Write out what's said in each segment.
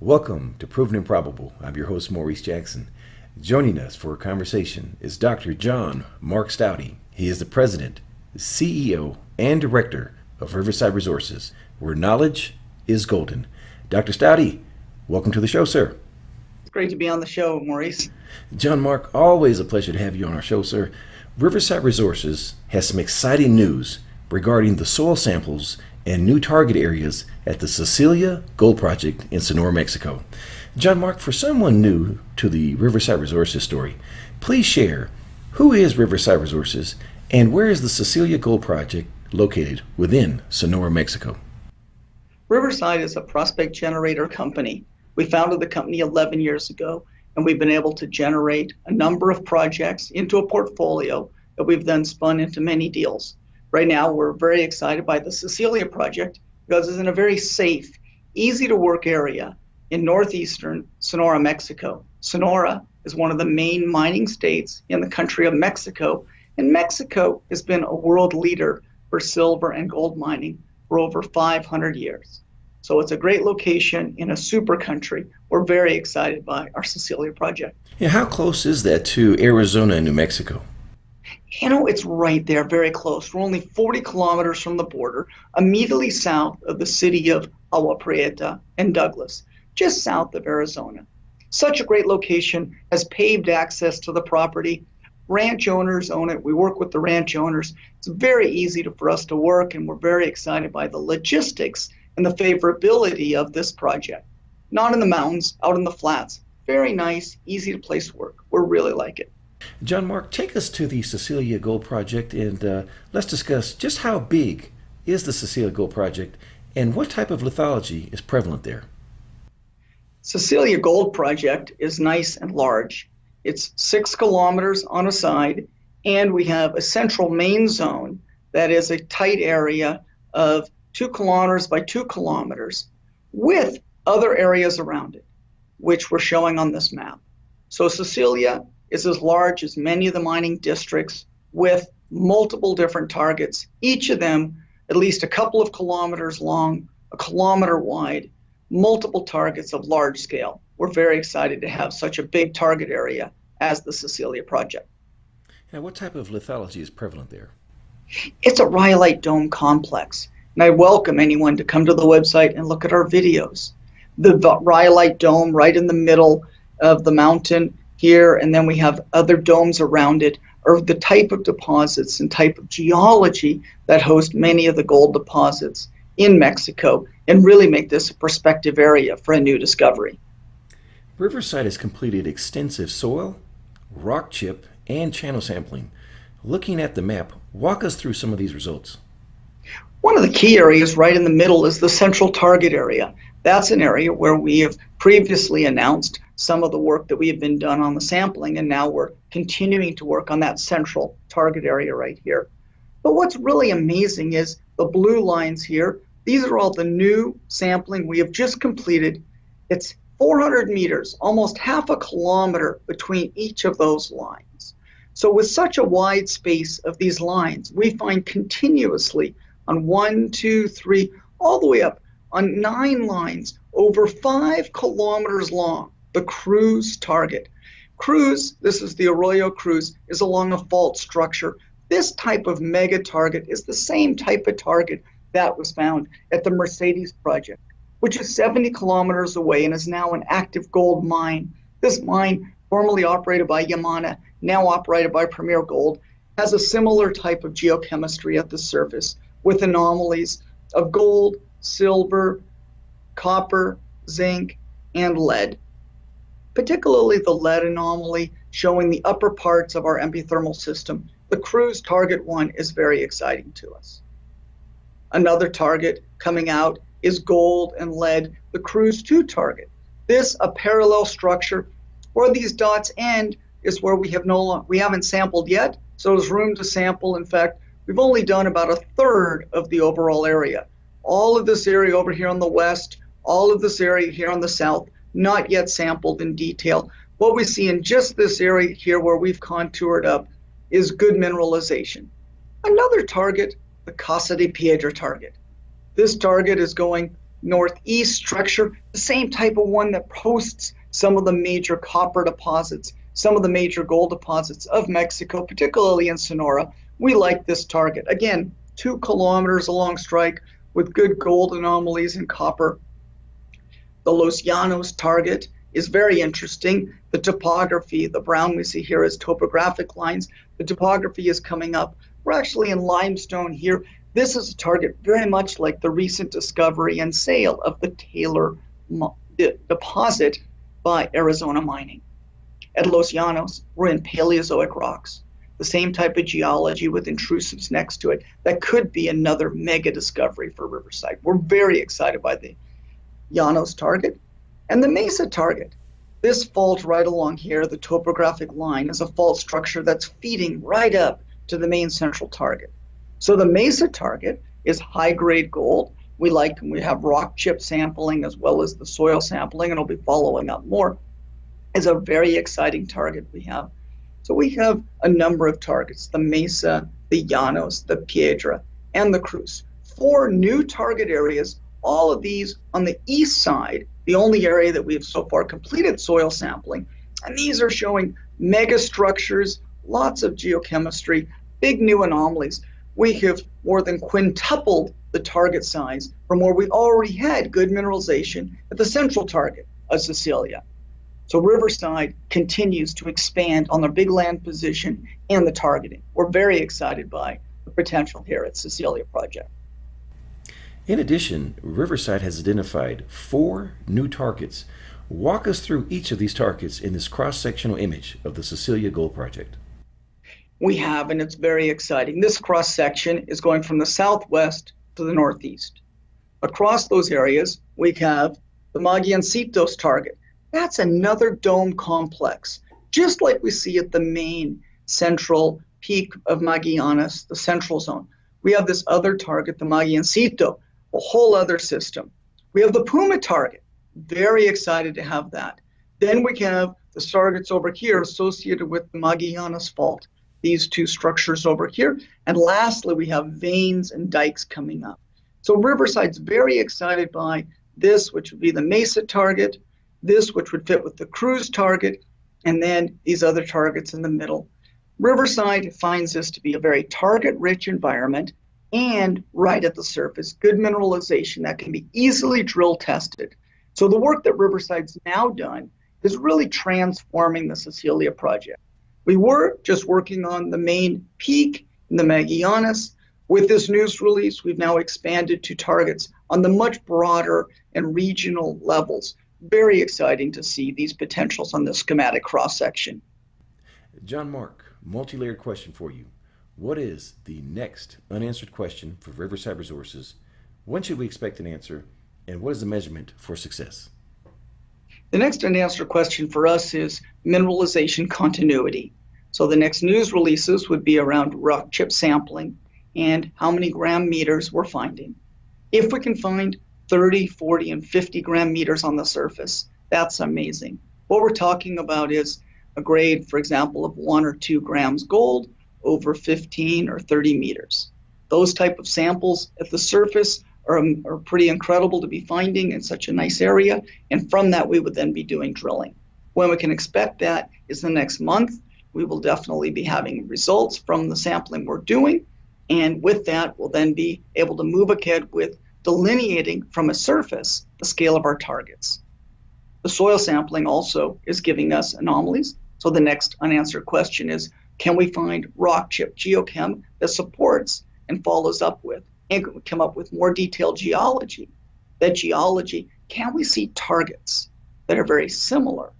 Welcome to Proven and Probable. I'm your host, Maurice Jackson. Joining us for a conversation is Dr. John Mark Staude. He is the President, CEO, and Director of Riverside Resources, where knowledge is golden. Dr. Staude, welcome to the show, sir. It's great to be on the show, Maurice. John Mark, always a pleasure to have you on our show, sir. Riverside Resources has some exciting news regarding the soil samples and new target areas at the Cecilia Gold Project in Sonora, Mexico. John Mark, for someone new to the Riverside Resources story, please share who is Riverside Resources and where is the Cecilia Gold Project located within Sonora, Mexico? Riverside is a prospect generator company. We founded the company 11 years ago, and we've been able to generate a number of projects into a portfolio that we've then spun into many deals. Right now, we're very excited by the Cecilia project because it's in a very safe, easy to work area in northeastern Sonora, Mexico. Sonora is one of the main mining states in the country of Mexico, and Mexico has been a world leader for silver and gold mining for over 500 years. So it's a great location in a super country. We're very excited by our Cecilia project. Yeah, how close is that to Arizona and New Mexico? It's right there, very close. We're only 40 kilometers from the border, immediately south of the city of Agua Prieta and Douglas, just south of Arizona. Such a great location, has paved access to the property. Ranch owners own it. We work with the ranch owners. It's very easy for us to work, and we're very excited by the logistics and the favorability of this project. Not in the mountains, out in the flats. Very nice, easy to place work. We really like it. John Mark, take us to the Cecilia Gold Project and let's discuss just how big is the Cecilia Gold Project and what type of lithology is prevalent there. Cecilia Gold Project is nice and large. It's 6 kilometers on a side, and we have a central main zone that is a tight area of 2 kilometers by 2 kilometers with other areas around it, which we're showing on this map. So Cecilia is as large as many of the mining districts with multiple different targets, each of them at least a couple of kilometers long, a kilometer wide, multiple targets of large scale. We're very excited to have such a big target area as the Cecilia project. Now, what type of lithology is prevalent there? It's a rhyolite dome complex, and I welcome anyone to come to the website and look at our videos. The rhyolite dome right in the middle of the mountain here, and then we have other domes around it, are the type of deposits and type of geology that host many of the gold deposits in Mexico and really make this a prospective area for a new discovery. Riverside has completed extensive soil, rock chip, and channel sampling. Looking at the map, walk us through some of these results. One of the key areas right in the middle is the central target area. That's an area where we have previously announced some of the work that we have been done on the sampling, and now we're continuing to work on that central target area right here. But what's really amazing is the blue lines here. These are all the new sampling we have just completed. It's 400 meters, almost half a kilometer between each of those lines. So with such a wide space of these lines, we find continuously on 1, 2, 3, all the way up on 9 lines, over 5 kilometers long, the Cruz target. Cruz, this is the Arroyo Cruz, is along a fault structure. This type of mega target is the same type of target that was found at the Mercedes project, which is 70 kilometers away and is now an active gold mine. This mine, formerly operated by Yamana, now operated by Premier Gold, has a similar type of geochemistry at the surface with anomalies of gold, silver, copper, zinc, and lead. Particularly the lead anomaly showing the upper parts of our epithermal system. The Cruz target 1 is very exciting to us. Another target coming out is gold and lead, the Cruz 2 target. This, a parallel structure. Where these dots end is where we haven't sampled yet, so there's room to sample. In fact, we've only done about a third of the overall area. All of this area over here on the west, all of this area here on the south, not yet sampled in detail. What we see in just this area here where we've contoured up is good mineralization. Another target, the Casa de Piedra target. This target is going northeast structure, the same type of one that hosts some of the major copper deposits, some of the major gold deposits of Mexico, particularly in Sonora. We like this target. Again, 2 kilometers along strike with good gold anomalies and copper. The Los Llanos target is very interesting. The topography, the brown we see here is topographic lines. The topography is coming up. We're actually in limestone here. This is a target very much like the recent discovery and sale of the Taylor deposit by Arizona Mining. At Los Llanos, we're in Paleozoic rocks, the same type of geology with intrusives next to it. That could be another mega discovery for Riverside. We're very excited by the Llanos target. And the Mesa target, this fault right along here, the topographic line, is a fault structure that's feeding right up to the main central target. So the Mesa target is high-grade gold. We have rock chip sampling as well as the soil sampling, and I'll be following up more. Is a very exciting target we have. So we have a number of targets, the Mesa, the Llanos, the Piedra, and the Cruz. 4 new target areas, all of these on the east side, the only area that we have so far completed soil sampling. And these are showing mega structures, lots of geochemistry, big new anomalies. We have more than quintupled the target size from where we already had good mineralization at the central target of Cecilia. So Riverside continues to expand on their big land position and the targeting. We're very excited by the potential here at Cecilia Project. In addition, Riverside has identified 4 new targets. Walk us through each of these targets in this cross-sectional image of the Cecilia Gold Project. We have, and it's very exciting. This cross-section is going from the southwest to the northeast. Across those areas, we have the Maguiancitos target. That's another dome complex, just like we see at the main central peak of Magallanes, the central zone. We have this other target, the Maguiancito, a whole other system. We have the Puma target, very excited to have that. Then we have the targets over here associated with the Magallanes fault, these 2 structures over here. And lastly, we have veins and dikes coming up. So Riverside's very excited by this, which would be the Mesa target, this, which would fit with the Cruz target, and then these other targets in the middle. Riverside finds this to be a very target-rich environment and right at the surface, good mineralization that can be easily drill tested. So the work that Riverside's now done is really transforming the Cecilia project. We were just working on the main peak in the Magallanes. With this news release, we've now expanded to targets on the much broader and regional levels. Very exciting to see these potentials on the schematic cross-section. John Mark, multi-layered question for you. What is the next unanswered question for Riverside Resources? When should we expect an answer? And what is the measurement for success? The next unanswered question for us is mineralization continuity. So the next news releases would be around rock chip sampling and how many gram meters we're finding. If we can find 30, 40, and 50 gram meters on the surface, that's amazing. What we're talking about is a grade, for example, of 1 or 2 grams gold over 15 or 30 meters. Those type of samples at the surface are pretty incredible to be finding in such a nice area, and from that we would then be doing drilling. When we can expect that is the next month. We will definitely be having results from the sampling we're doing, and with that we'll then be able to move ahead with delineating from a surface the scale of our targets. The soil sampling also is giving us anomalies, so the next unanswered question is, can we find rock chip geochem that supports and follows up with and come up with more detailed geology? That geology, can we see targets that are very similar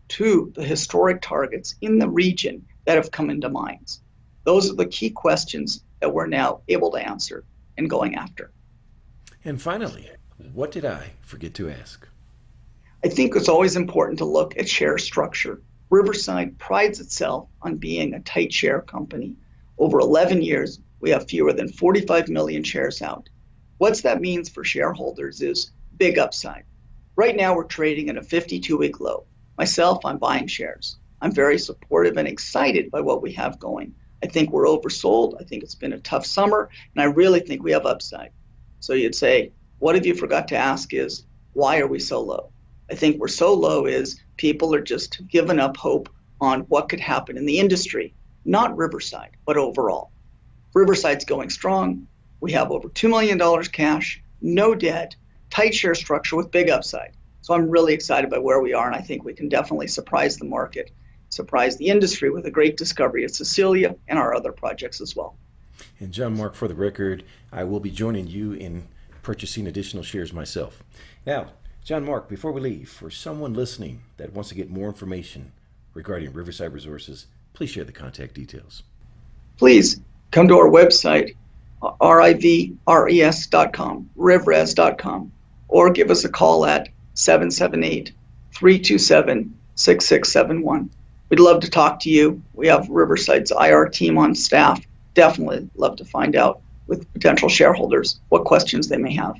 to the historic targets in the region that have come into mines? Those are the key questions that we're now able to answer and going after. And finally, what did I forget to ask? I think it's always important to look at share structure. Riverside prides itself on being a tight share company. Over 11 years, we have fewer than 45 million shares out. What that means for shareholders is big upside. Right now, we're trading at a 52-week low. Myself, I'm buying shares. I'm very supportive and excited by what we have going. I think we're oversold. I think it's been a tough summer, and I really think we have upside. So you'd say, What have you forgot to ask is, why are we so low? I think we're so low is people are just giving up hope on what could happen in the industry, not Riverside, but overall. Riverside's going strong. We have over $2 million cash, no debt, tight share structure with big upside. So I'm really excited by where we are, and I think we can definitely surprise the market, surprise the industry with a great discovery at Cecilia and our other projects as well. And John Mark, for the record, I will be joining you in purchasing additional shares myself. Now, John Mark, before we leave, for someone listening that wants to get more information regarding Riverside Resources, please share the contact details. Please come to our website, rivres.com, rivres.com, or give us a call at 778-327-6671. We'd love to talk to you. We have Riverside's IR team on staff. Definitely love to find out with potential shareholders what questions they may have.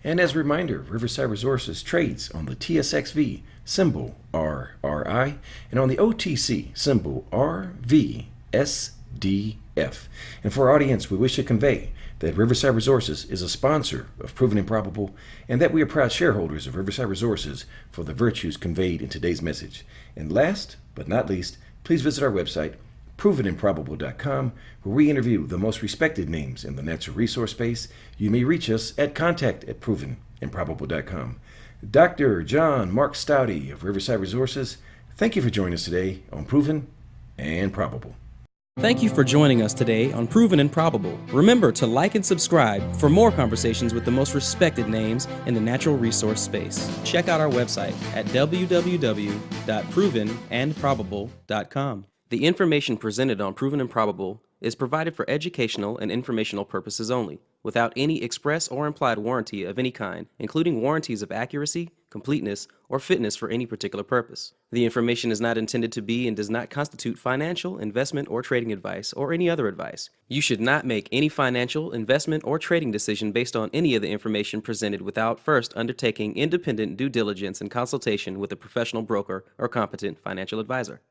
And as a reminder, Riverside Resources trades on the TSXV, symbol RRI, and on the OTC, symbol RVSDF. And for our audience, we wish to convey that Riverside Resources is a sponsor of Proven and Probable, and that we are proud shareholders of Riverside Resources for the virtues conveyed in today's message. And last but not least, please visit our website, provenandprobable.com, where we interview the most respected names in the natural resource space. You may reach us at contact@provenandprobable.com. Dr. John Mark Staude of Riverside Resources, thank you for joining us today on Proven and Probable. Thank you for joining us today on Proven and Probable. Remember to like and subscribe for more conversations with the most respected names in the natural resource space. Check out our website at www.provenandprobable.com. The information presented on Proven and Probable is provided for educational and informational purposes only, without any express or implied warranty of any kind, including warranties of accuracy, completeness, or fitness for any particular purpose. The information is not intended to be and does not constitute financial, investment, or trading advice, or any other advice. You should not make any financial, investment, or trading decision based on any of the information presented without first undertaking independent due diligence and consultation with a professional broker or competent financial advisor.